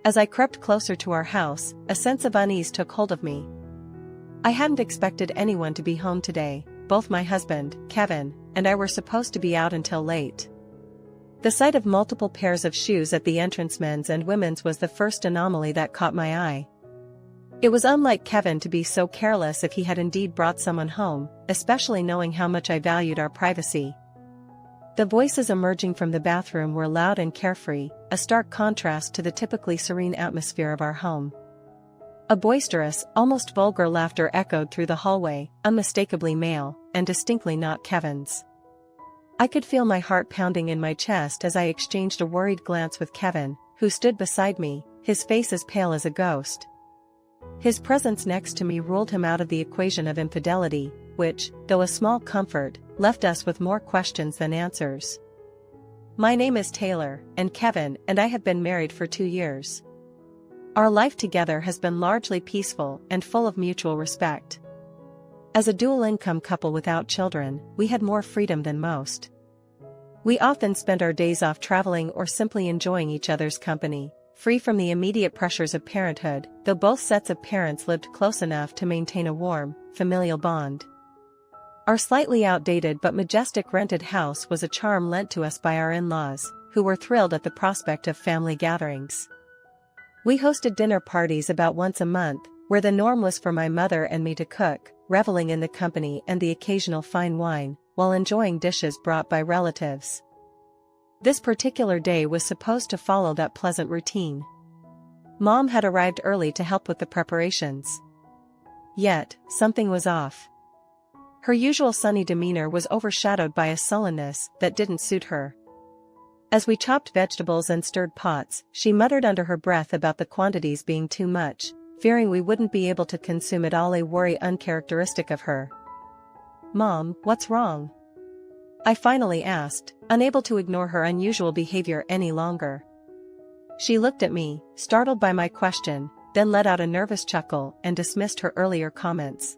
As I crept closer to our house, a sense of unease took hold of me. I hadn't expected anyone to be home today. Both my husband, Kevin, and I were supposed to be out until late. The sight of multiple pairs of shoes at the entrance, men's and women's, was the first anomaly that caught my eye. It was unlike Kevin to be so careless if he had indeed brought someone home, especially knowing how much I valued our privacy. The voices emerging from the bathroom were loud and carefree, a stark contrast to the typically serene atmosphere of our home. A boisterous, almost vulgar laughter echoed through the hallway, unmistakably male, and distinctly not Kevin's. I could feel my heart pounding in my chest as I exchanged a worried glance with Kevin, who stood beside me, his face as pale as a ghost. His presence next to me ruled him out of the equation of infidelity, which, though a small comfort, left us with more questions than answers. My name is Taylor, and Kevin and I have been married for 2 years. Our life together has been largely peaceful and full of mutual respect. As a dual-income couple without children, we had more freedom than most. We often spent our days off traveling or simply enjoying each other's company, free from the immediate pressures of parenthood, though both sets of parents lived close enough to maintain a warm, familial bond. Our slightly outdated but majestic rented house was a charm lent to us by our in-laws, who were thrilled at the prospect of family gatherings. We hosted dinner parties about once a month, where the norm was for my mother and me to cook, reveling in the company and the occasional fine wine, while enjoying dishes brought by relatives. This particular day was supposed to follow that pleasant routine. Mom had arrived early to help with the preparations. Yet, something was off. Her usual sunny demeanor was overshadowed by a sullenness that didn't suit her. As we chopped vegetables and stirred pots, she muttered under her breath about the quantities being too much, fearing we wouldn't be able to consume it all, a worry uncharacteristic of her. "Mom, what's wrong?" I finally asked, unable to ignore her unusual behavior any longer. She looked at me, startled by my question, then let out a nervous chuckle and dismissed her earlier comments.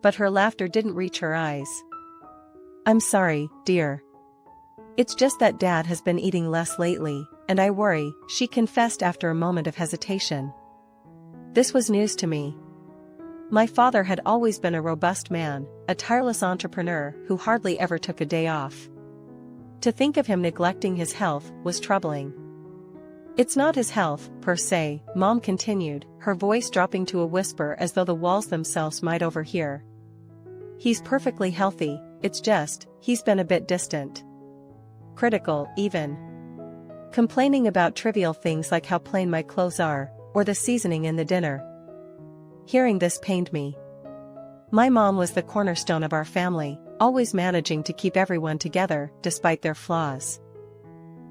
But her laughter didn't reach her eyes. "I'm sorry, dear. It's just that Dad has been eating less lately, and I worry," she confessed after a moment of hesitation. This was news to me. My father had always been a robust man, a tireless entrepreneur who hardly ever took a day off. To think of him neglecting his health was troubling. "It's not his health, per se," Mom continued, her voice dropping to a whisper as though the walls themselves might overhear. "He's perfectly healthy, it's just, he's been a bit distant. Critical, even. Complaining about trivial things like how plain my clothes are, or the seasoning in the dinner." Hearing this pained me. My mom was the cornerstone of our family, always managing to keep everyone together, despite their flaws.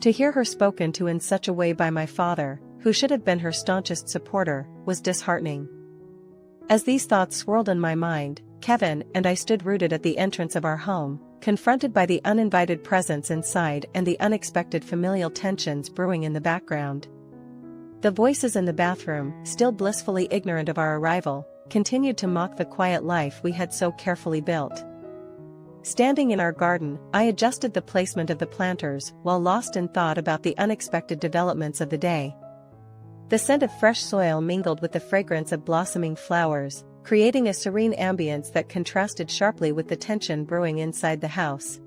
To hear her spoken to in such a way by my father, who should have been her staunchest supporter, was disheartening. As these thoughts swirled in my mind, Kevin and I stood rooted at the entrance of our home, confronted by the uninvited presence inside and the unexpected familial tensions brewing in the background. The voices in the bathroom, still blissfully ignorant of our arrival, continued to mock the quiet life we had so carefully built. Standing in our garden, I adjusted the placement of the planters while lost in thought about the unexpected developments of the day. The scent of fresh soil mingled with the fragrance of blossoming flowers, creating a serene ambience that contrasted sharply with the tension brewing inside the house.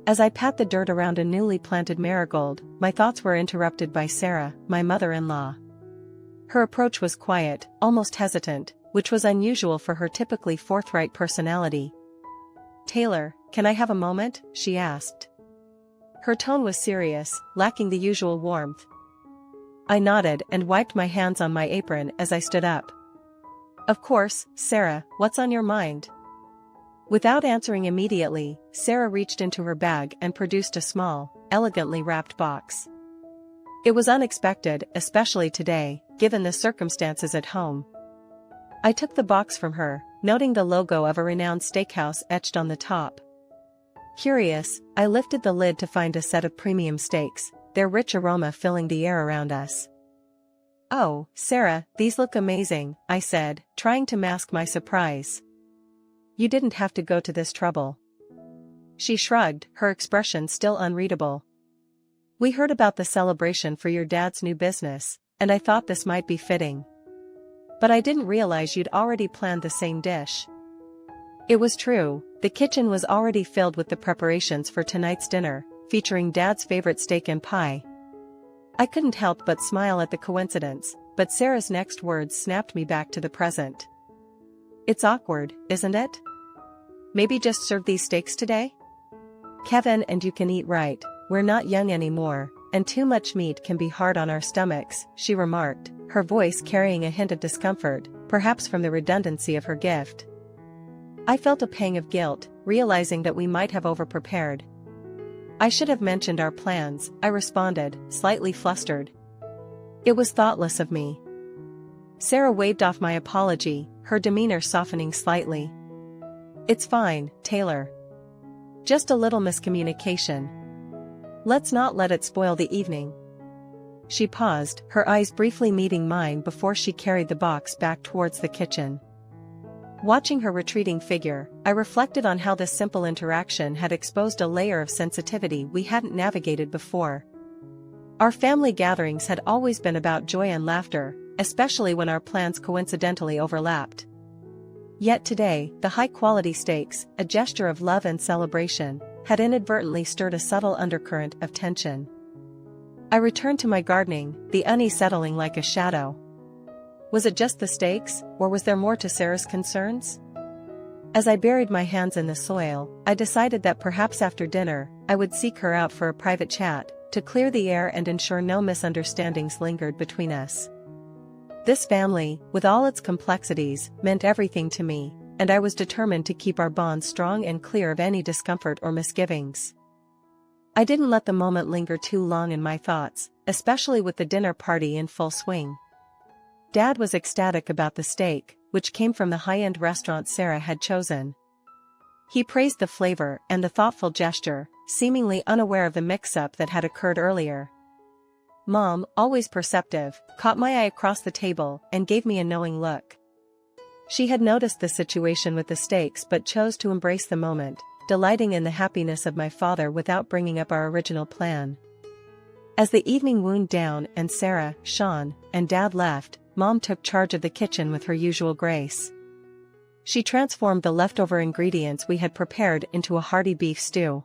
As I pat the dirt around a newly planted marigold, my thoughts were interrupted by Sarah, my mother-in-law. Her approach was quiet, almost hesitant, which was unusual for her typically forthright personality. "Taylor, can I have a moment?" she asked. Her tone was serious, lacking the usual warmth. I nodded and wiped my hands on my apron as I stood up. "Of course, Sarah, what's on your mind?" Without answering immediately, Sarah reached into her bag and produced a small, elegantly wrapped box. It was unexpected, especially today, given the circumstances at home. I took the box from her, noting the logo of a renowned steakhouse etched on the top. Curious, I lifted the lid to find a set of premium steaks, their rich aroma filling the air around us. "Oh, Sarah, these look amazing," I said, trying to mask my surprise. "You didn't have to go to this trouble." She shrugged, her expression still unreadable. "We heard about the celebration for your dad's new business, and I thought this might be fitting. But I didn't realize you'd already planned the same dish. It was true, the kitchen was already filled with the preparations for tonight's dinner, featuring Dad's favorite steak and pie. I couldn't help but smile at the coincidence, but Sarah's next words snapped me back to the present. It's awkward, isn't it? Maybe just serve these steaks today? Kevin, and you can eat right, we're not young anymore, and too much meat can be hard on our stomachs, she remarked, her voice carrying a hint of discomfort, perhaps from the redundancy of her gift. I felt a pang of guilt, realizing that we might have overprepared. I should have mentioned our plans, I responded, slightly flustered. It was thoughtless of me. Sarah waved off my apology, her demeanor softening slightly. It's fine, Taylor. Just a little miscommunication. Let's not let it spoil the evening. She paused, her eyes briefly meeting mine before she carried the box back towards the kitchen. Watching her retreating figure, I reflected on how this simple interaction had exposed a layer of sensitivity we hadn't navigated before. Our family gatherings had always been about joy and laughter, especially when our plans coincidentally overlapped. Yet today, the high-quality steaks, a gesture of love and celebration, had inadvertently stirred a subtle undercurrent of tension. I returned to my gardening, the unease settling like a shadow. Was it just the steaks, or was there more to Sarah's concerns? As I buried my hands in the soil, I decided that perhaps after dinner, I would seek her out for a private chat, to clear the air and ensure no misunderstandings lingered between us. This family, with all its complexities, meant everything to me, and I was determined to keep our bond strong and clear of any discomfort or misgivings. I didn't let the moment linger too long in my thoughts, especially with the dinner party in full swing. Dad was ecstatic about the steak, which came from the high-end restaurant Sarah had chosen. He praised the flavor and the thoughtful gesture, seemingly unaware of the mix-up that had occurred earlier. Mom, always perceptive, caught my eye across the table and gave me a knowing look. She had noticed the situation with the steaks but chose to embrace the moment, delighting in the happiness of my father without bringing up our original plan. As the evening wound down and Sarah, Sean, and Dad left, Mom took charge of the kitchen with her usual grace. She transformed the leftover ingredients we had prepared into a hearty beef stew.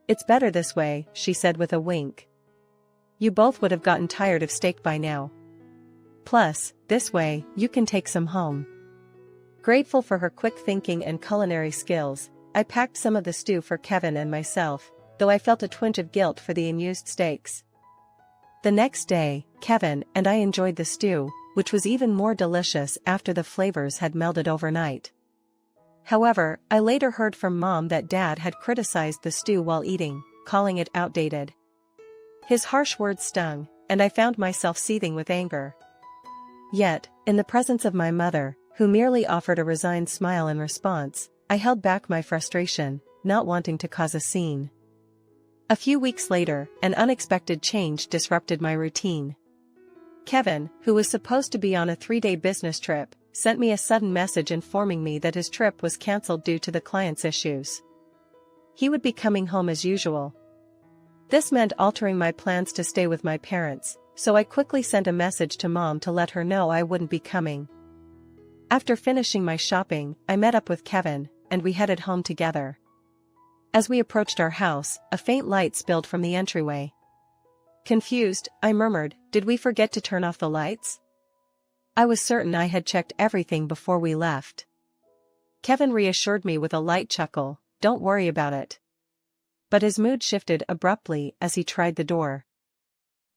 It's better this way, she said with a wink. You both would have gotten tired of steak by now. Plus, this way, you can take some home. Grateful for her quick thinking and culinary skills, I packed some of the stew for Kevin and myself, though I felt a twinge of guilt for the unused steaks. The next day, Kevin and I enjoyed the stew, which was even more delicious after the flavors had melded overnight. However, I later heard from Mom that Dad had criticized the stew while eating, calling it outdated. His harsh words stung, and I found myself seething with anger. Yet, in the presence of my mother, who merely offered a resigned smile in response, I held back my frustration, not wanting to cause a scene. A few weeks later, an unexpected change disrupted my routine. Kevin, who was supposed to be on a 3-day business trip, sent me a sudden message informing me that his trip was cancelled due to the client's issues. He would be coming home as usual. This meant altering my plans to stay with my parents, so I quickly sent a message to Mom to let her know I wouldn't be coming. After finishing my shopping, I met up with Kevin, and we headed home together. As we approached our house, a faint light spilled from the entryway. Confused, I murmured, "Did we forget to turn off the lights?" I was certain I had checked everything before we left. Kevin reassured me with a light chuckle, "Don't worry about it." But his mood shifted abruptly as he tried the door.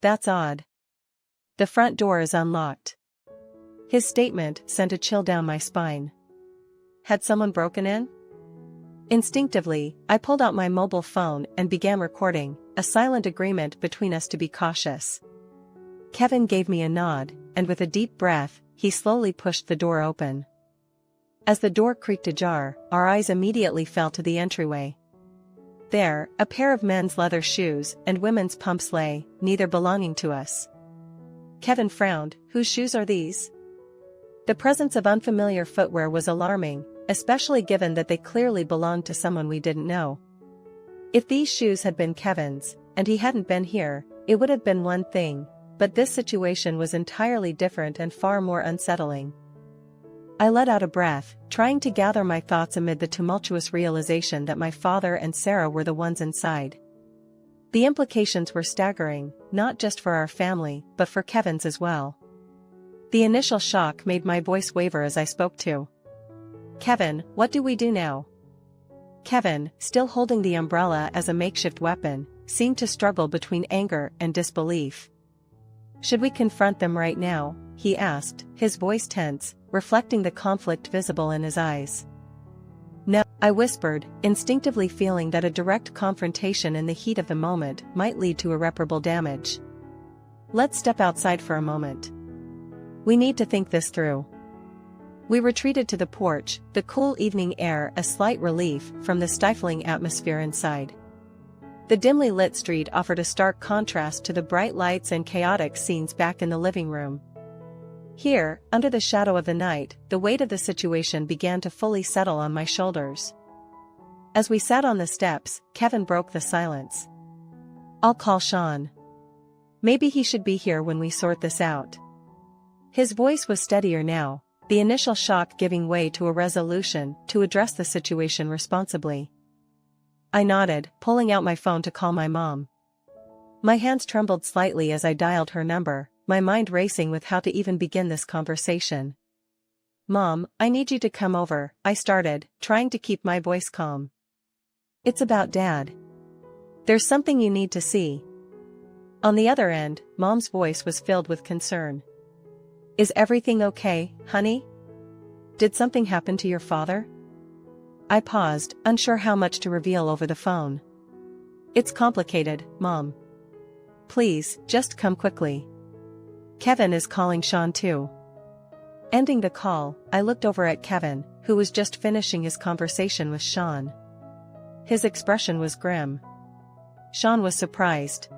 "That's odd. The front door is unlocked." His statement sent a chill down my spine. Had someone broken in? Instinctively, I pulled out my mobile phone and began recording, a silent agreement between us to be cautious. Kevin gave me a nod, and with a deep breath, he slowly pushed the door open. As the door creaked ajar, our eyes immediately fell to the entryway. There, a pair of men's leather shoes and women's pumps lay, neither belonging to us. Kevin frowned. "Whose shoes are these?" The presence of unfamiliar footwear was alarming, especially given that they clearly belonged to someone we didn't know. If these shoes had been Kevin's, and he hadn't been here, it would have been one thing, but this situation was entirely different and far more unsettling. I let out a breath, trying to gather my thoughts amid the tumultuous realization that my father and Sarah were the ones inside. The implications were staggering, not just for our family, but for Kevin's as well. The initial shock made my voice waver as I spoke to Kevin. What do we do now? Kevin, still holding the umbrella as a makeshift weapon, seemed to struggle between anger and disbelief. Should we confront them right now? He asked, his voice tense, reflecting the conflict visible in his eyes. No, I whispered, instinctively feeling that a direct confrontation in the heat of the moment might lead to irreparable damage. Let's step outside for a moment. We need to think this through. We retreated to the porch, the cool evening air a slight relief from the stifling atmosphere inside. The dimly lit street offered a stark contrast to the bright lights and chaotic scenes back in the living room. Here, under the shadow of the night, the weight of the situation began to fully settle on my shoulders. As we sat on the steps, Kevin broke the silence. I'll call Sean. Maybe he should be here when we sort this out. His voice was steadier now, the initial shock giving way to a resolution to address the situation responsibly. I nodded, pulling out my phone to call my mom. My hands trembled slightly as I dialed her number, my mind racing with how to even begin this conversation. Mom, I need you to come over, I started, trying to keep my voice calm. It's about Dad. There's something you need to see. On the other end, Mom's voice was filled with concern. Is everything okay, honey? Did something happen to your father? I paused, unsure how much to reveal over the phone. It's complicated, Mom. Please, just come quickly. Kevin is calling Sean too. Ending the call, I looked over at Kevin, who was just finishing his conversation with Sean. His expression was grim. Sean was surprised.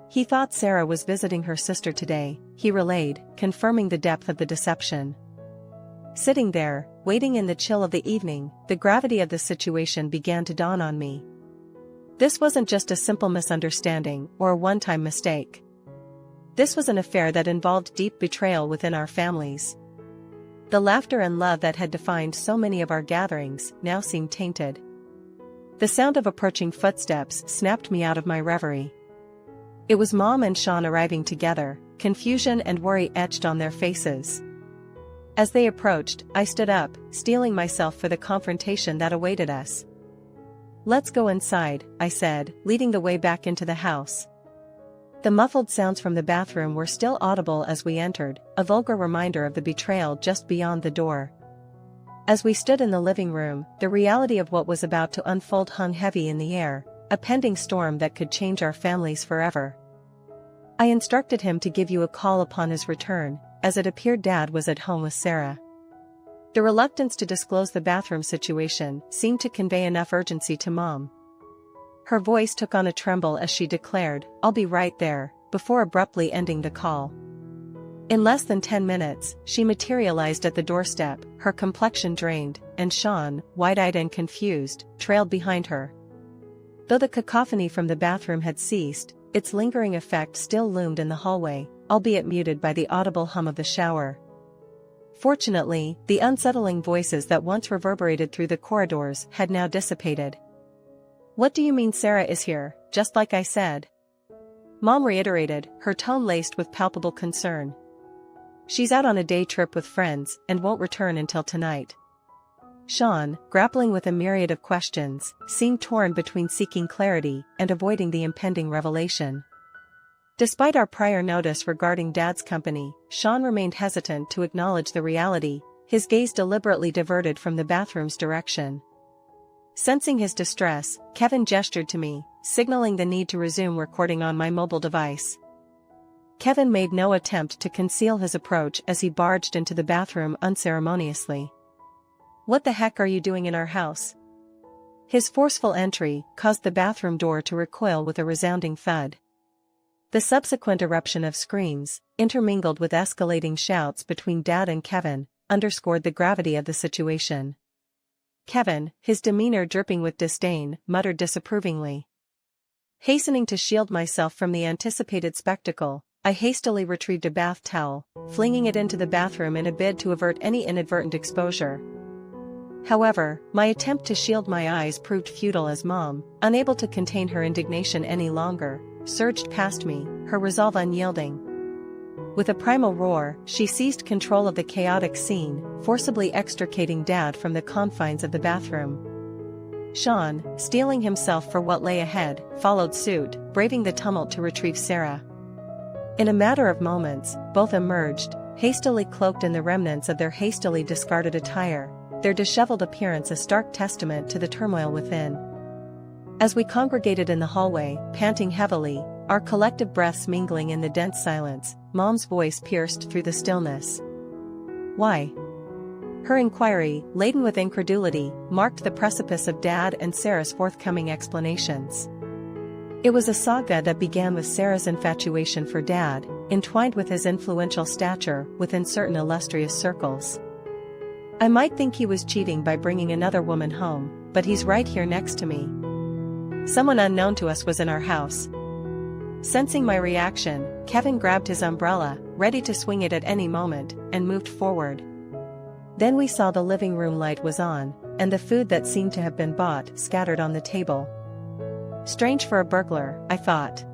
He thought Sarah was visiting her sister today, he relayed, confirming the depth of the deception. Sitting there, waiting in the chill of the evening, the gravity of the situation began to dawn on me. This wasn't just a simple misunderstanding or a one-time mistake. This was an affair that involved deep betrayal within our families. The laughter and love that had defined so many of our gatherings now seemed tainted. The sound of approaching footsteps snapped me out of my reverie. It was Mom and Sean arriving together, confusion and worry etched on their faces. As they approached, I stood up, steeling myself for the confrontation that awaited us. Let's go inside, I said, leading the way back into the house. The muffled sounds from the bathroom were still audible as we entered, a vulgar reminder of the betrayal just beyond the door. As we stood in the living room, the reality of what was about to unfold hung heavy in the air, a pending storm that could change our families forever. I instructed him to give you a call upon his return, as it appeared Dad was at home with Sarah. The reluctance to disclose the bathroom situation seemed to convey enough urgency to Mom. Her voice took on a tremble as she declared, I'll be right there, before abruptly ending the call. In less than 10 minutes, she materialized at the doorstep, her complexion drained, and Sean, wide-eyed and confused, trailed behind her. Though the cacophony from the bathroom had ceased, its lingering effect still loomed in the hallway, albeit muted by the audible hum of the shower. Fortunately, the unsettling voices that once reverberated through the corridors had now dissipated. What do you mean Sarah is here, just like I said? Mom reiterated, her tone laced with palpable concern. She's out on a day trip with friends and won't return until tonight. Sean, grappling with a myriad of questions, seemed torn between seeking clarity and avoiding the impending revelation. Despite our prior notice regarding Dad's company, Sean remained hesitant to acknowledge the reality, his gaze deliberately diverted from the bathroom's direction. Sensing his distress, Kevin gestured to me, signaling the need to resume recording on my mobile device. Kevin made no attempt to conceal his approach as he barged into the bathroom unceremoniously. What the heck are you doing in our house? His forceful entry caused the bathroom door to recoil with a resounding thud. The subsequent eruption of screams, intermingled with escalating shouts between Dad and Kevin, underscored the gravity of the situation. Kevin, his demeanor dripping with disdain, muttered disapprovingly. Hastening to shield myself from the anticipated spectacle, I hastily retrieved a bath towel, flinging it into the bathroom in a bid to avert any inadvertent exposure. However, my attempt to shield my eyes proved futile as Mom, unable to contain her indignation any longer, surged past me, her resolve unyielding. With a primal roar, she seized control of the chaotic scene, forcibly extricating Dad from the confines of the bathroom. Sean, steeling himself for what lay ahead, followed suit, braving the tumult to retrieve Sarah. In a matter of moments, both emerged, hastily cloaked in the remnants of their hastily discarded attire, their disheveled appearance a stark testament to the turmoil within. As we congregated in the hallway, panting heavily, our collective breaths mingling in the dense silence, Mom's voice pierced through the stillness. "Why?" Her inquiry, laden with incredulity, marked the precipice of Dad and Sarah's forthcoming explanations. It was a saga that began with Sarah's infatuation for Dad, entwined with his influential stature within certain illustrious circles. "I might think he was cheating by bringing another woman home, but he's right here next to me. Someone unknown to us was in our house." Sensing my reaction, Kevin grabbed his umbrella, ready to swing it at any moment, and moved forward. Then we saw the living room light was on, and the food that seemed to have been bought scattered on the table. Strange for a burglar, I thought.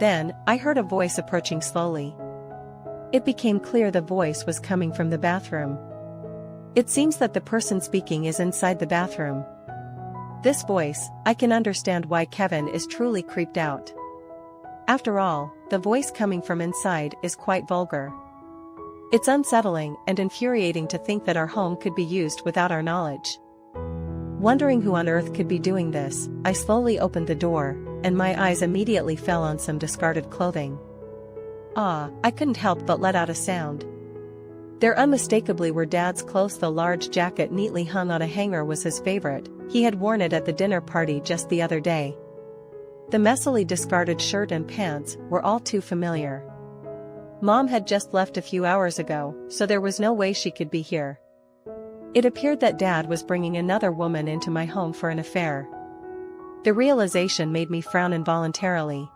Then, I heard a voice approaching slowly. It became clear the voice was coming from the bathroom. It seems that the person speaking is inside the bathroom. This voice, I can understand why Kevin is truly creeped out. After all, the voice coming from inside is quite vulgar. It's unsettling and infuriating to think that our home could be used without our knowledge. Wondering who on earth could be doing this, I slowly opened the door, and my eyes immediately fell on some discarded clothing. I couldn't help but let out a sound. There unmistakably were Dad's clothes. The large jacket neatly hung on a hanger was his favorite, he had worn it at the dinner party just the other day. The messily discarded shirt and pants were all too familiar. Mom had just left a few hours ago, so there was no way she could be here. It appeared that Dad was bringing another woman into my home for an affair. The realization made me frown involuntarily.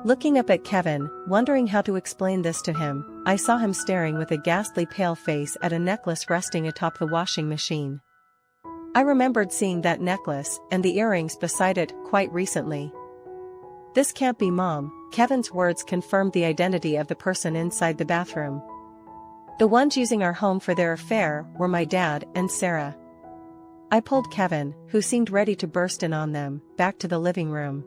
Looking up at Kevin, wondering how to explain this to him, I saw him staring with a ghastly pale face at a necklace resting atop the washing machine. I remembered seeing that necklace and the earrings beside it quite recently. "This can't be Mom," Kevin's words confirmed the identity of the person inside the bathroom. The ones using our home for their affair were my dad and Sarah. I pulled Kevin, who seemed ready to burst in on them, back to the living room.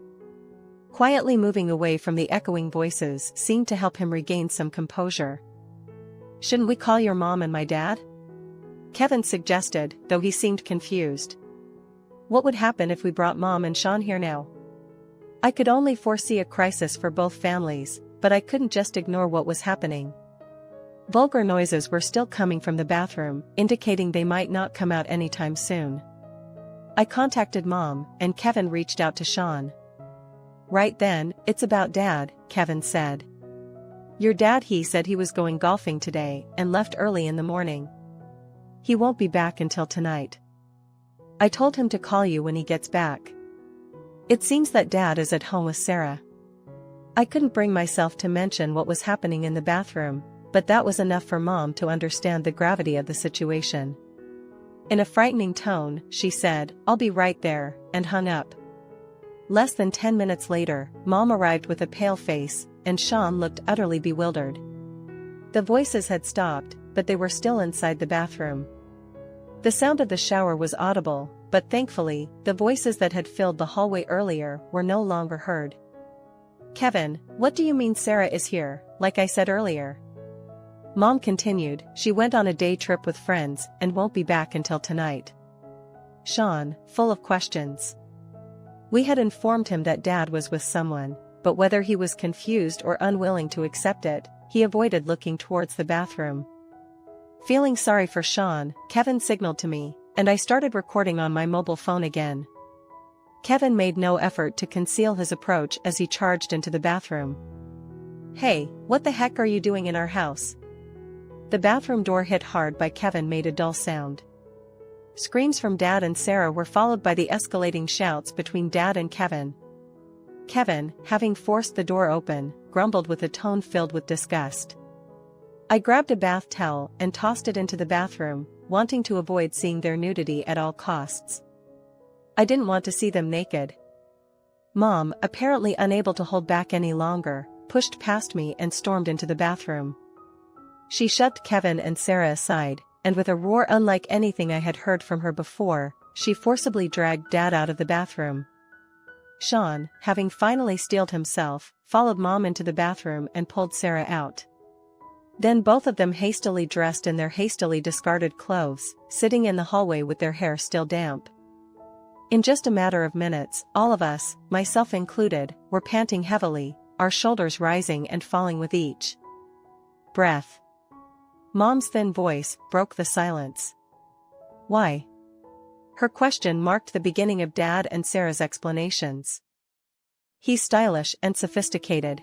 Quietly moving away from the echoing voices seemed to help him regain some composure. "Shouldn't we call your mom and my dad?" Kevin suggested, though he seemed confused. "What would happen if we brought Mom and Sean here now?" I could only foresee a crisis for both families, but I couldn't just ignore what was happening. Vulgar noises were still coming from the bathroom, indicating they might not come out anytime soon. I contacted Mom, and Kevin reached out to Sean. "Right then, it's about Dad," Kevin said. "Your dad, he said he was going golfing today and left early in the morning. He won't be back until tonight. I told him to call you when he gets back. It seems that Dad is at home with Sarah." I couldn't bring myself to mention what was happening in the bathroom, but that was enough for Mom to understand the gravity of the situation. In a frightening tone, she said, "I'll be right there," and hung up. Less than 10 minutes later, Mom arrived with a pale face, and Sean looked utterly bewildered. The voices had stopped, but they were still inside the bathroom. The sound of the shower was audible, but thankfully, the voices that had filled the hallway earlier were no longer heard. "Kevin, what do you mean Sarah is here, like I said earlier?" Mom continued, "She went on a day trip with friends and won't be back until tonight." Sean, full of questions. We had informed him that Dad was with someone, but whether he was confused or unwilling to accept it, he avoided looking towards the bathroom. Feeling sorry for Sean, Kevin signaled to me, and I started recording on my mobile phone again. Kevin made no effort to conceal his approach as he charged into the bathroom. "Hey, what the heck are you doing in our house?" The bathroom door hit hard by Kevin made a dull sound. Screams from Dad and Sarah were followed by the escalating shouts between Dad and Kevin. Kevin, having forced the door open, grumbled with a tone filled with disgust. I grabbed a bath towel and tossed it into the bathroom, wanting to avoid seeing their nudity at all costs. I didn't want to see them naked. Mom, apparently unable to hold back any longer, pushed past me and stormed into the bathroom. She shoved Kevin and Sarah aside, and with a roar unlike anything I had heard from her before, she forcibly dragged Dad out of the bathroom. Sean, having finally steeled himself, followed Mom into the bathroom and pulled Sarah out. Then both of them hastily dressed in their hastily discarded clothes, sitting in the hallway with their hair still damp. In just a matter of minutes, all of us, myself included, were panting heavily, our shoulders rising and falling with each breath. Mom's thin voice broke the silence. Why? Her question marked the beginning of Dad and Sarah's explanations. He's stylish and sophisticated.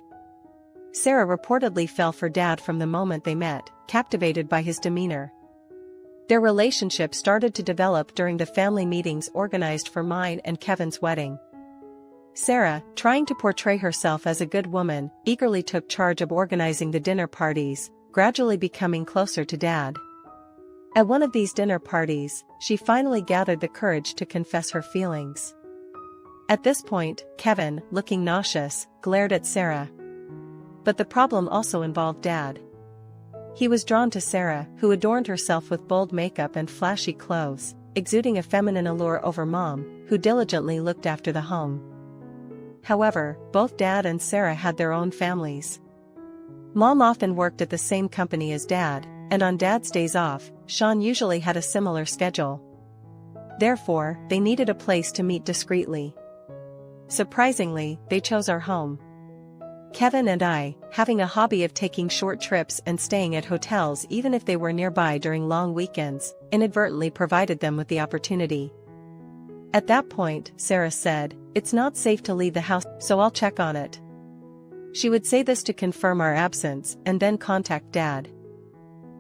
Sarah reportedly fell for Dad from the moment they met, captivated by his demeanor. Their relationship started to develop during the family meetings organized for mine and Kevin's wedding. Sarah, trying to portray herself as a good woman, eagerly took charge of organizing the dinner parties, gradually becoming closer to Dad. At one of these dinner parties, she finally gathered the courage to confess her feelings. At this point, Kevin, looking nauseous, glared at Sarah. But the problem also involved Dad. He was drawn to Sarah, who adorned herself with bold makeup and flashy clothes, exuding a feminine allure over Mom, who diligently looked after the home. However, both Dad and Sarah had their own families. Mom often worked at the same company as Dad, and on Dad's days off, Sean usually had a similar schedule. Therefore, they needed a place to meet discreetly. Surprisingly, they chose our home. Kevin and I, having a hobby of taking short trips and staying at hotels even if they were nearby during long weekends, inadvertently provided them with the opportunity. At that point, Sarah said, "It's not safe to leave the house, so I'll check on it." She would say this to confirm our absence and then contact Dad.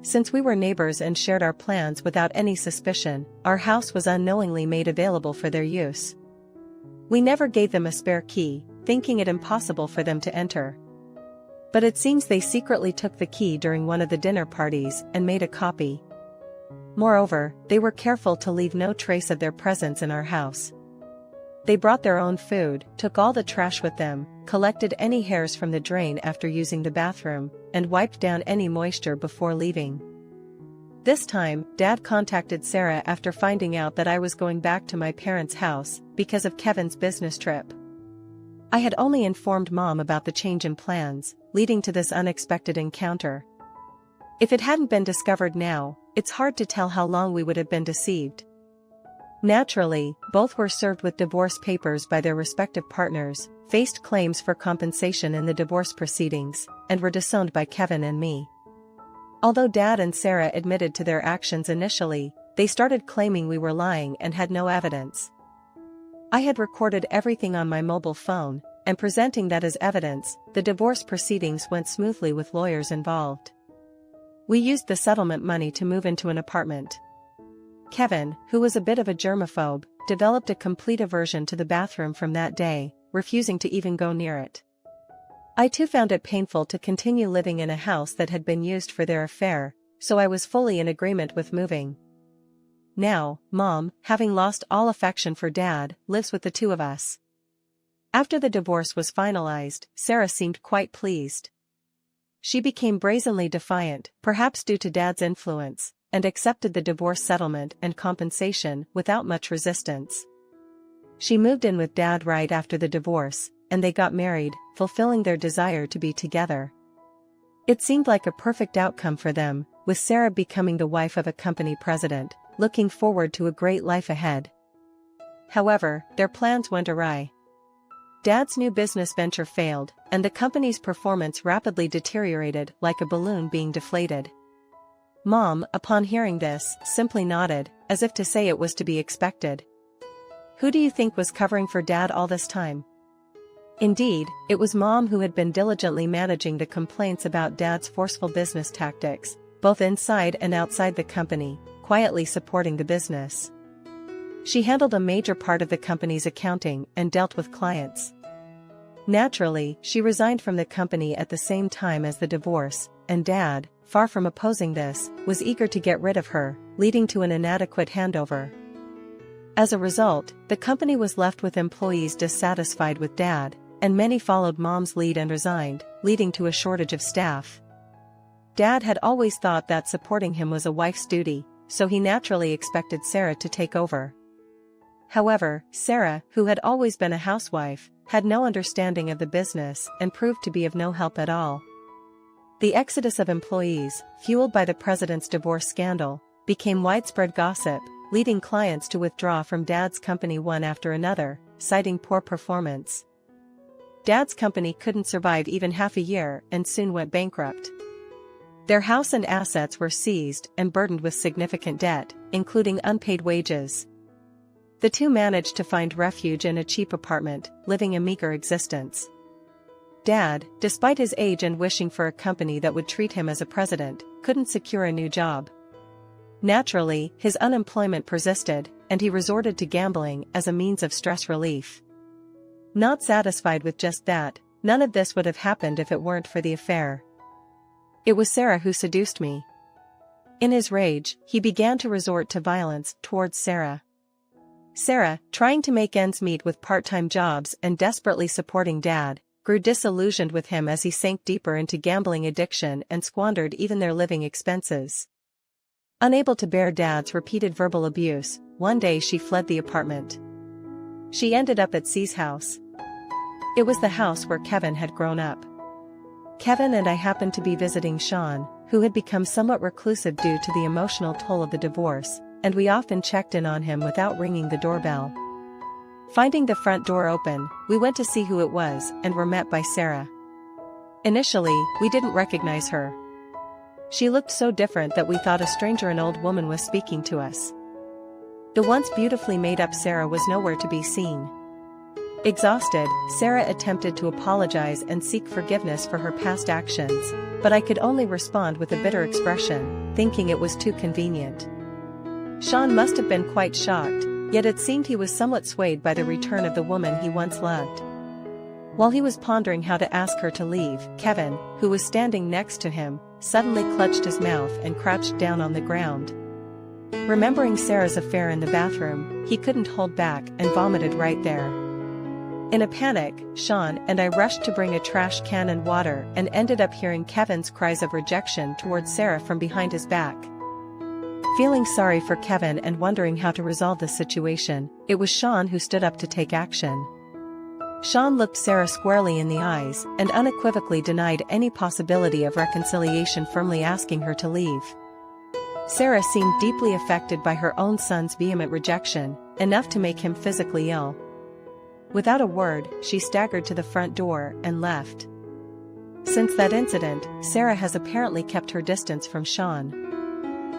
Since we were neighbors and shared our plans without any suspicion, our house was unknowingly made available for their use. We never gave them a spare key, thinking it impossible for them to enter. But it seems they secretly took the key during one of the dinner parties and made a copy. Moreover, they were careful to leave no trace of their presence in our house. They brought their own food, took all the trash with them, collected any hairs from the drain after using the bathroom, and wiped down any moisture before leaving. This time, Dad contacted Sarah after finding out that I was going back to my parents' house because of Kevin's business trip. I had only informed Mom about the change in plans, leading to this unexpected encounter. If it hadn't been discovered now, it's hard to tell how long we would have been deceived. Naturally, both were served with divorce papers by their respective partners, faced claims for compensation in the divorce proceedings, and were disowned by Kevin and me. Although Dad and Sarah admitted to their actions initially, they started claiming we were lying and had no evidence. I had recorded everything on my mobile phone, and presenting that as evidence, the divorce proceedings went smoothly with lawyers involved. We used the settlement money to move into an apartment. Kevin, who was a bit of a germaphobe, developed a complete aversion to the bathroom from that day, refusing to even go near it. I too found it painful to continue living in a house that had been used for their affair, so I was fully in agreement with moving. Now, Mom, having lost all affection for Dad, lives with the two of us. After the divorce was finalized, Sarah seemed quite pleased. She became brazenly defiant, perhaps due to Dad's influence, and accepted the divorce settlement and compensation without much resistance. She moved in with Dad right after the divorce, and they got married, fulfilling their desire to be together. It seemed like a perfect outcome for them, with Sarah becoming the wife of a company president, looking forward to a great life ahead. However, their plans went awry. Dad's new business venture failed, and the company's performance rapidly deteriorated like a balloon being deflated. Mom, upon hearing this, simply nodded, as if to say it was to be expected. Who do you think was covering for Dad all this time? Indeed, it was Mom who had been diligently managing the complaints about Dad's forceful business tactics, both inside and outside the company, quietly supporting the business. She handled a major part of the company's accounting and dealt with clients. Naturally, she resigned from the company at the same time as the divorce, and Dad, far from opposing this, was eager to get rid of her, leading to an inadequate handover. As a result, the company was left with employees dissatisfied with Dad, and many followed Mom's lead and resigned, leading to a shortage of staff. Dad had always thought that supporting him was a wife's duty, so he naturally expected Sarah to take over. However, Sarah, who had always been a housewife, had no understanding of the business and proved to be of no help at all. The exodus of employees, fueled by the president's divorce scandal, became widespread gossip, leading clients to withdraw from Dad's company one after another, citing poor performance. Dad's company couldn't survive even half a year and soon went bankrupt. Their house and assets were seized and burdened with significant debt, including unpaid wages. The two managed to find refuge in a cheap apartment, living a meager existence. Dad, despite his age and wishing for a company that would treat him as a president, couldn't secure a new job. Naturally, his unemployment persisted, and he resorted to gambling as a means of stress relief. Not satisfied with just that, none of this would have happened if it weren't for the affair. It was Sarah who seduced me. In his rage, he began to resort to violence towards Sarah. Sarah, trying to make ends meet with part-time jobs and desperately supporting Dad, grew disillusioned with him as he sank deeper into gambling addiction and squandered even their living expenses. Unable to bear Dad's repeated verbal abuse, one day she fled the apartment. She ended up at C's house. It was the house where Kevin had grown up. Kevin and I happened to be visiting Sean, who had become somewhat reclusive due to the emotional toll of the divorce, and we often checked in on him without ringing the doorbell. Finding the front door open, we went to see who it was and were met by Sarah. Initially, we didn't recognize her. She looked so different that we thought a stranger, an old woman, was speaking to us. The once beautifully made-up Sarah was nowhere to be seen. Exhausted, Sarah attempted to apologize and seek forgiveness for her past actions, but I could only respond with a bitter expression, thinking it was too convenient. Sean must have been quite shocked, yet it seemed he was somewhat swayed by the return of the woman he once loved. While he was pondering how to ask her to leave, Kevin, who was standing next to him, suddenly clutched his mouth and crouched down on the ground. Remembering Sarah's affair in the bathroom, he couldn't hold back and vomited right there. In a panic, Sean and I rushed to bring a trash can and water and ended up hearing Kevin's cries of rejection towards Sarah from behind his back. Feeling sorry for Kevin and wondering how to resolve the situation, it was Sean who stood up to take action. Sean looked Sarah squarely in the eyes and unequivocally denied any possibility of reconciliation, firmly asking her to leave. Sarah seemed deeply affected by her own son's vehement rejection, enough to make him physically ill. Without a word, she staggered to the front door and left. Since that incident, Sarah has apparently kept her distance from Sean.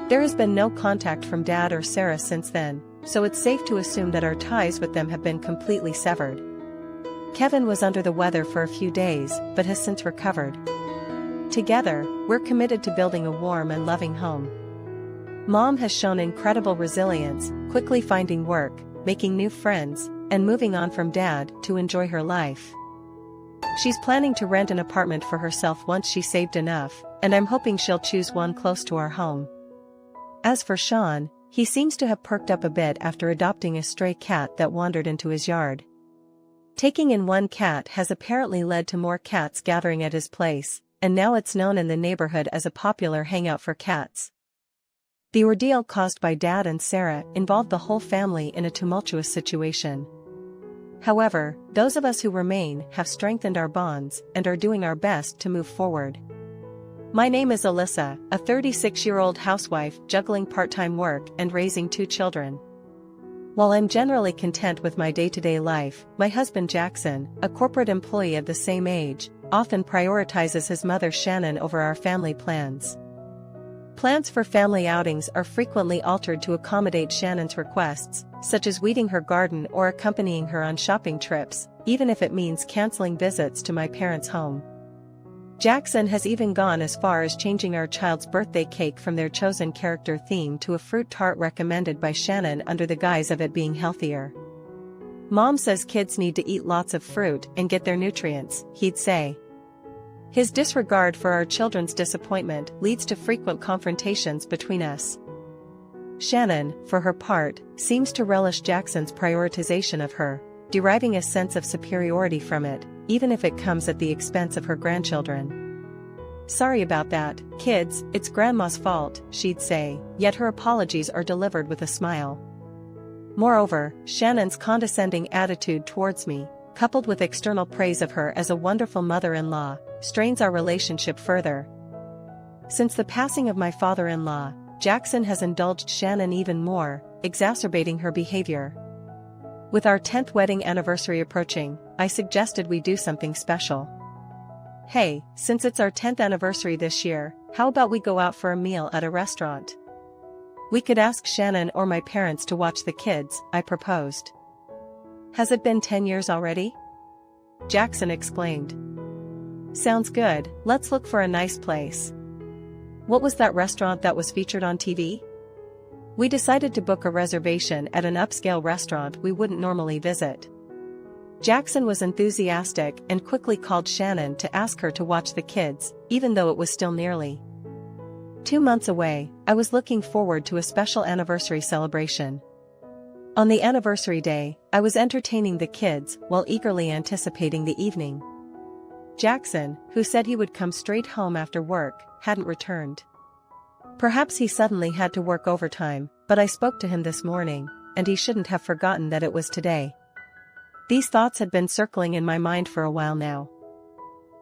There has been no contact from Dad or Sarah since then, so it's safe to assume that our ties with them have been completely severed. Kevin was under the weather for a few days, but has since recovered. Together, we're committed to building a warm and loving home. Mom has shown incredible resilience, quickly finding work, making new friends, and moving on from Dad to enjoy her life. She's planning to rent an apartment for herself once she saved enough, and I'm hoping she'll choose one close to our home. As for Sean, he seems to have perked up a bit after adopting a stray cat that wandered into his yard. Taking in one cat has apparently led to more cats gathering at his place, and now it's known in the neighborhood as a popular hangout for cats. The ordeal caused by Dad and Sarah involved the whole family in a tumultuous situation. However, those of us who remain have strengthened our bonds and are doing our best to move forward. My name is Alyssa, a 36-year-old housewife juggling part-time work and raising 2 children. While I'm generally content with my day-to-day life, my husband Jackson, a corporate employee of the same age, often prioritizes his mother Shannon over our family plans. Plans for family outings are frequently altered to accommodate Shannon's requests, such as weeding her garden or accompanying her on shopping trips, even if it means canceling visits to my parents' home. Jackson has even gone as far as changing our child's birthday cake from their chosen character theme to a fruit tart recommended by Shannon under the guise of it being healthier. Mom says kids need to eat lots of fruit and get their nutrients, he'd say. His disregard for our children's disappointment leads to frequent confrontations between us. Shannon, for her part, seems to relish Jackson's prioritization of her, deriving a sense of superiority from it, even if it comes at the expense of her grandchildren. Sorry about that, kids, it's Grandma's fault, she'd say, yet her apologies are delivered with a smile. Moreover, Shannon's condescending attitude towards me, coupled with external praise of her as a wonderful mother-in-law, strains our relationship further. Since the passing of my father-in-law, Jackson has indulged Shannon even more, exacerbating her behavior. With our 10th wedding anniversary approaching, I suggested we do something special. Hey, since it's our 10th anniversary this year, how about we go out for a meal at a restaurant? We could ask Shannon or my parents to watch the kids, I proposed. Has it been 10 years already? Jackson exclaimed. Sounds good, let's look for a nice place. What was that restaurant that was featured on TV? We decided to book a reservation at an upscale restaurant we wouldn't normally visit. Jackson was enthusiastic and quickly called Shannon to ask her to watch the kids, even though it was still nearly 2 months away. I was looking forward to a special anniversary celebration. On the anniversary day, I was entertaining the kids while eagerly anticipating the evening. Jackson, who said he would come straight home after work, hadn't returned. Perhaps he suddenly had to work overtime, but I spoke to him this morning, and he shouldn't have forgotten that it was today. These thoughts had been circling in my mind for a while now.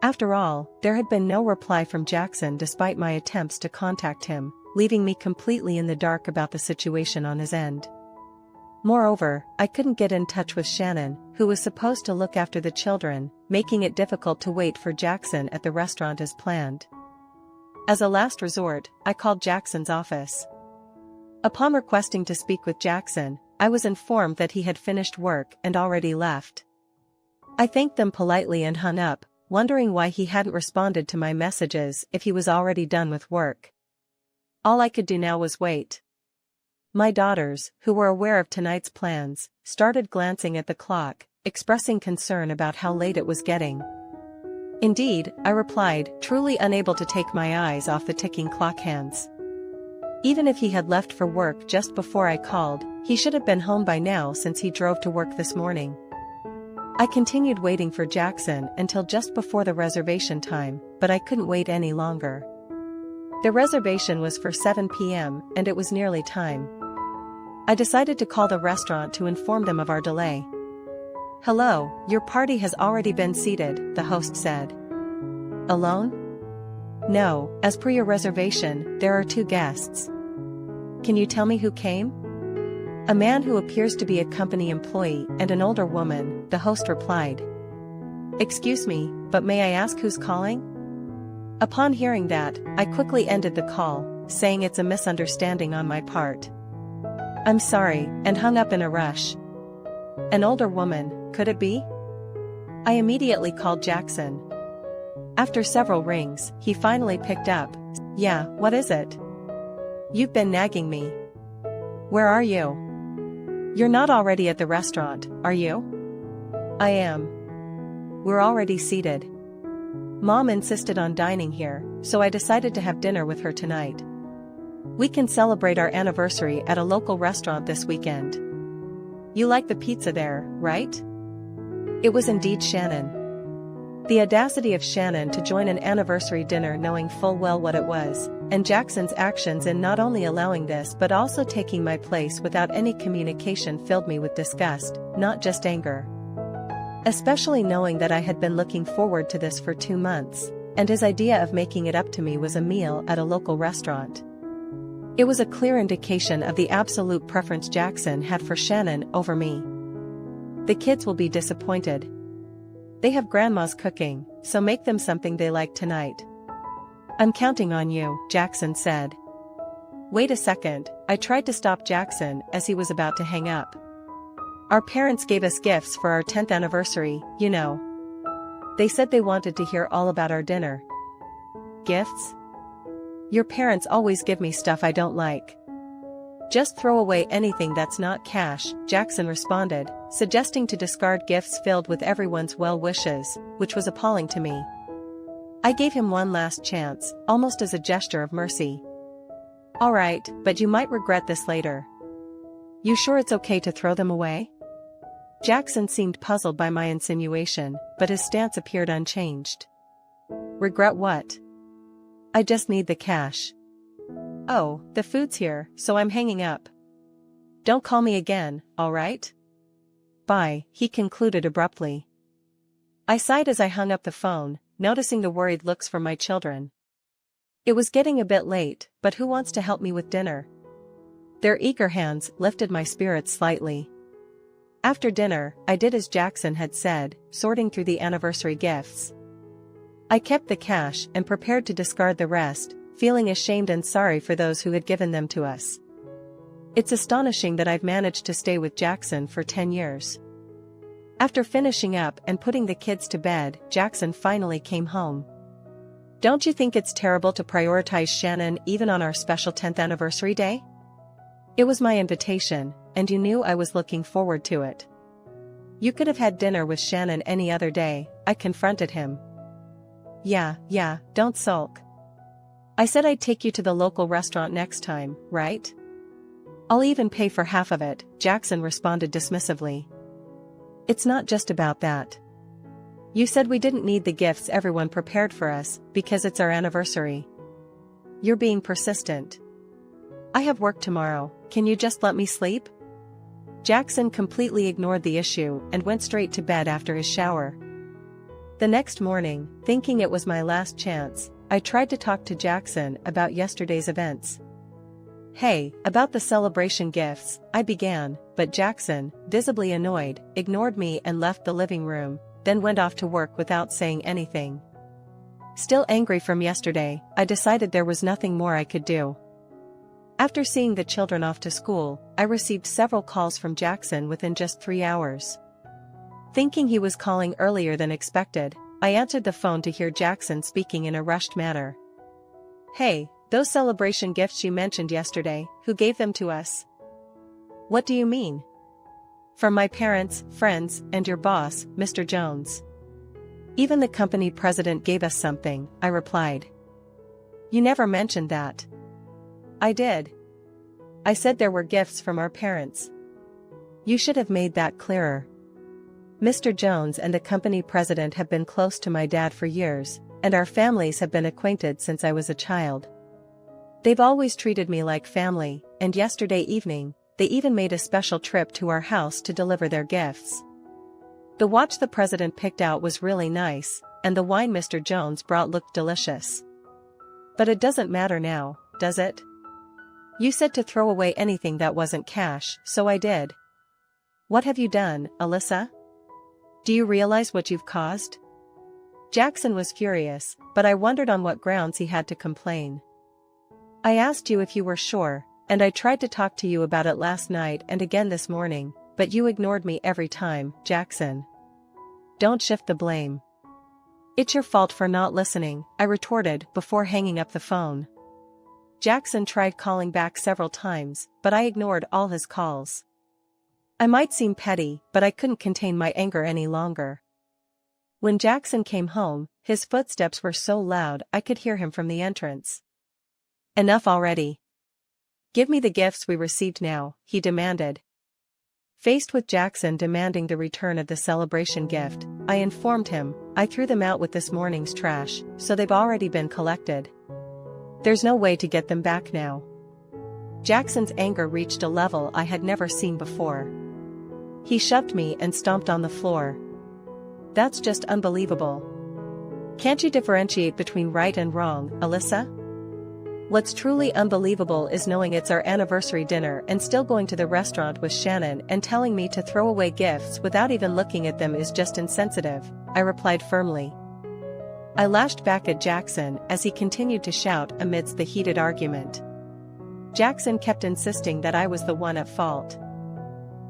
After all, there had been no reply from Jackson despite my attempts to contact him, leaving me completely in the dark about the situation on his end. Moreover, I couldn't get in touch with Shannon, who was supposed to look after the children, making it difficult to wait for Jackson at the restaurant as planned. As a last resort, I called Jackson's office. Upon requesting to speak with Jackson, I was informed that he had finished work and already left. I thanked them politely and hung up, wondering why he hadn't responded to my messages if he was already done with work. All I could do now was wait. My daughters, who were aware of tonight's plans, started glancing at the clock, expressing concern about how late it was getting. Indeed, I replied, truly unable to take my eyes off the ticking clock hands. Even if he had left for work just before I called, he should have been home by now since he drove to work this morning. I continued waiting for Jackson until just before the reservation time, but I couldn't wait any longer. The reservation was for 7 p.m., and it was nearly time. I decided to call the restaurant to inform them of our delay. Hello, your party has already been seated, the host said. Alone? No, as per your reservation, there are 2 guests. Can you tell me who came? A man who appears to be a company employee and an older woman, the host replied. Excuse me, but may I ask who's calling? Upon hearing that, I quickly ended the call, saying it's a misunderstanding on my part. I'm sorry, and hung up in a rush. An older woman, could it be? I immediately called Jackson. After several rings, he finally picked up. Yeah, what is it? You've been nagging me. Where are you? You're not already at the restaurant, are you? I am. We're already seated. Mom insisted on dining here, so I decided to have dinner with her tonight. We can celebrate our anniversary at a local restaurant this weekend. You like the pizza there, right? It was indeed Shannon. The audacity of Shannon to join an anniversary dinner knowing full well what it was, and Jackson's actions in not only allowing this but also taking my place without any communication filled me with disgust, not just anger. Especially knowing that I had been looking forward to this for 2 months, and his idea of making it up to me was a meal at a local restaurant. It was a clear indication of the absolute preference Jackson had for Shannon over me. The kids will be disappointed. They have Grandma's cooking, so make them something they like tonight. I'm counting on you, Jackson said. Wait a second, I tried to stop Jackson as he was about to hang up. Our parents gave us gifts for our 10th anniversary, you know. They said they wanted to hear all about our dinner. Gifts? Your parents always give me stuff I don't like. Just throw away anything that's not cash, Jackson responded, suggesting to discard gifts filled with everyone's well wishes, which was appalling to me. I gave him one last chance, almost as a gesture of mercy. Alright, but you might regret this later. You sure it's okay to throw them away? Jackson seemed puzzled by my insinuation, but his stance appeared unchanged. Regret what? I just need the cash. Oh, the food's here, so I'm hanging up. Don't call me again, alright? Bye, he concluded abruptly. I sighed as I hung up the phone, noticing the worried looks from my children. It was getting a bit late, but who wants to help me with dinner? Their eager hands lifted my spirits slightly. After dinner, I did as Jackson had said, sorting through the anniversary gifts. I kept the cash and prepared to discard the rest, feeling ashamed and sorry for those who had given them to us. It's astonishing that I've managed to stay with Jackson for 10 years. After finishing up and putting the kids to bed, Jackson finally came home. Don't you think it's terrible to prioritize Shannon even on our special 10th anniversary day? It was my invitation, and you knew I was looking forward to it. You could have had dinner with Shannon any other day, I confronted him. Yeah, don't sulk. I said I'd take you to the local restaurant next time, right? I'll even pay for half of it, Jackson responded dismissively. It's not just about that. You said we didn't need the gifts everyone prepared for us, because it's our anniversary. You're being persistent. I have work tomorrow, can you just let me sleep? Jackson completely ignored the issue and went straight to bed after his shower. The next morning, thinking it was my last chance, I tried to talk to Jackson about yesterday's events. Hey, about the celebration gifts, I began, but Jackson, visibly annoyed, ignored me and left the living room, then went off to work without saying anything. Still angry from yesterday, I decided there was nothing more I could do. After seeing the children off to school, I received several calls from Jackson within just 3 hours. Thinking he was calling earlier than expected, I answered the phone to hear Jackson speaking in a rushed manner. Hey, those celebration gifts you mentioned yesterday, who gave them to us? What do you mean? From my parents, friends, and your boss, Mr. Jones. Even the company president gave us something, I replied. You never mentioned that. I did. I said there were gifts from our parents. You should have made that clearer. Mr. Jones and the company president have been close to my dad for years, and our families have been acquainted since I was a child. They've always treated me like family, and yesterday evening, they even made a special trip to our house to deliver their gifts. The watch the president picked out was really nice, and the wine Mr. Jones brought looked delicious. But it doesn't matter now, does it? You said to throw away anything that wasn't cash, so I did. What have you done, Alyssa? Do you realize what you've caused? Jackson was furious, but I wondered on what grounds he had to complain. I asked you if you were sure, and I tried to talk to you about it last night and again this morning, but you ignored me every time, Jackson. Don't shift the blame. It's your fault for not listening, I retorted before hanging up the phone. Jackson tried calling back several times, but I ignored all his calls. I might seem petty, but I couldn't contain my anger any longer. When Jackson came home, his footsteps were so loud I could hear him from the entrance. Enough already. Give me the gifts we received now, he demanded. Faced with Jackson demanding the return of the celebration gift, I informed him, I threw them out with this morning's trash, so they've already been collected. There's no way to get them back now. Jackson's anger reached a level I had never seen before. He shoved me and stomped on the floor. That's just unbelievable. Can't you differentiate between right and wrong, Alyssa? What's truly unbelievable is knowing it's our anniversary dinner and still going to the restaurant with Shannon and telling me to throw away gifts without even looking at them is just insensitive, I replied firmly. I lashed back at Jackson as he continued to shout amidst the heated argument. Jackson kept insisting that I was the one at fault.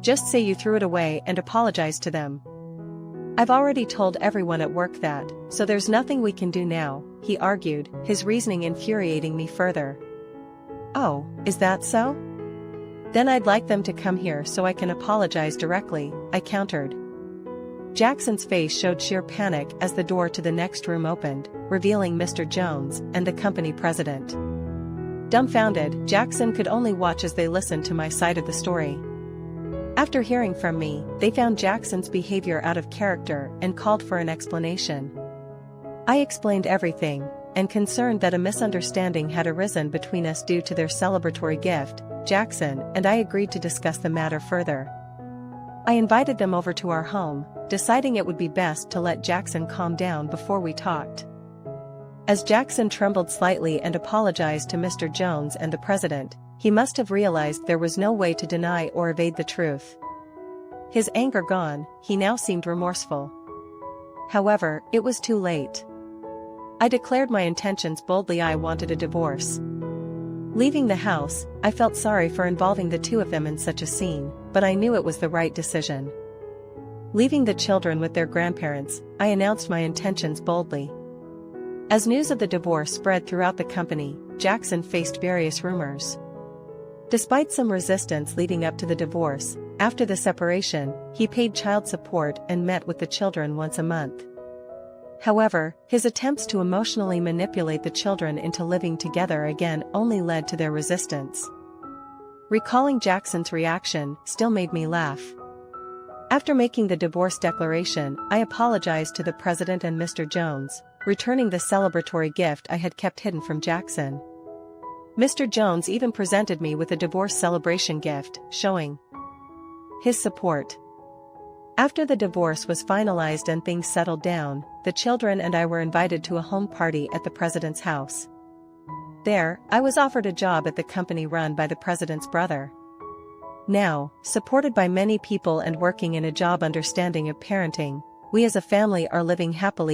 Just say you threw it away and apologize to them. I've already told everyone at work that, so there's nothing we can do now, he argued, his reasoning infuriating me further. Oh, is that so? Then I'd like them to come here so I can apologize directly, I countered. Jackson's face showed sheer panic as the door to the next room opened, revealing Mr. Jones and the company president. Dumbfounded, Jackson could only watch as they listened to my side of the story. After hearing from me, they found Jackson's behavior out of character and called for an explanation. I explained everything, and concerned that a misunderstanding had arisen between us due to their celebratory gift, Jackson and I agreed to discuss the matter further. I invited them over to our home, deciding it would be best to let Jackson calm down before we talked. As Jackson trembled slightly and apologized to Mr. Jones and the president, he must have realized there was no way to deny or evade the truth. His anger gone, he now seemed remorseful. However, it was too late. I declared my intentions boldly. I wanted a divorce. Leaving the house, I felt sorry for involving the two of them in such a scene, but I knew it was the right decision. Leaving the children with their grandparents, I announced my intentions boldly. As news of the divorce spread throughout the company, Jackson faced various rumors. Despite some resistance leading up to the divorce, after the separation, he paid child support and met with the children once a month. However, his attempts to emotionally manipulate the children into living together again only led to their resistance. Recalling Jackson's reaction still made me laugh. After making the divorce declaration, I apologized to the president and Mr. Jones, returning the celebratory gift I had kept hidden from Jackson. Mr. Jones even presented me with a divorce celebration gift, showing his support. After the divorce was finalized and things settled down, the children and I were invited to a home party at the president's house. There, I was offered a job at the company run by the president's brother. Now, supported by many people and working in a job understanding of parenting, we as a family are living happily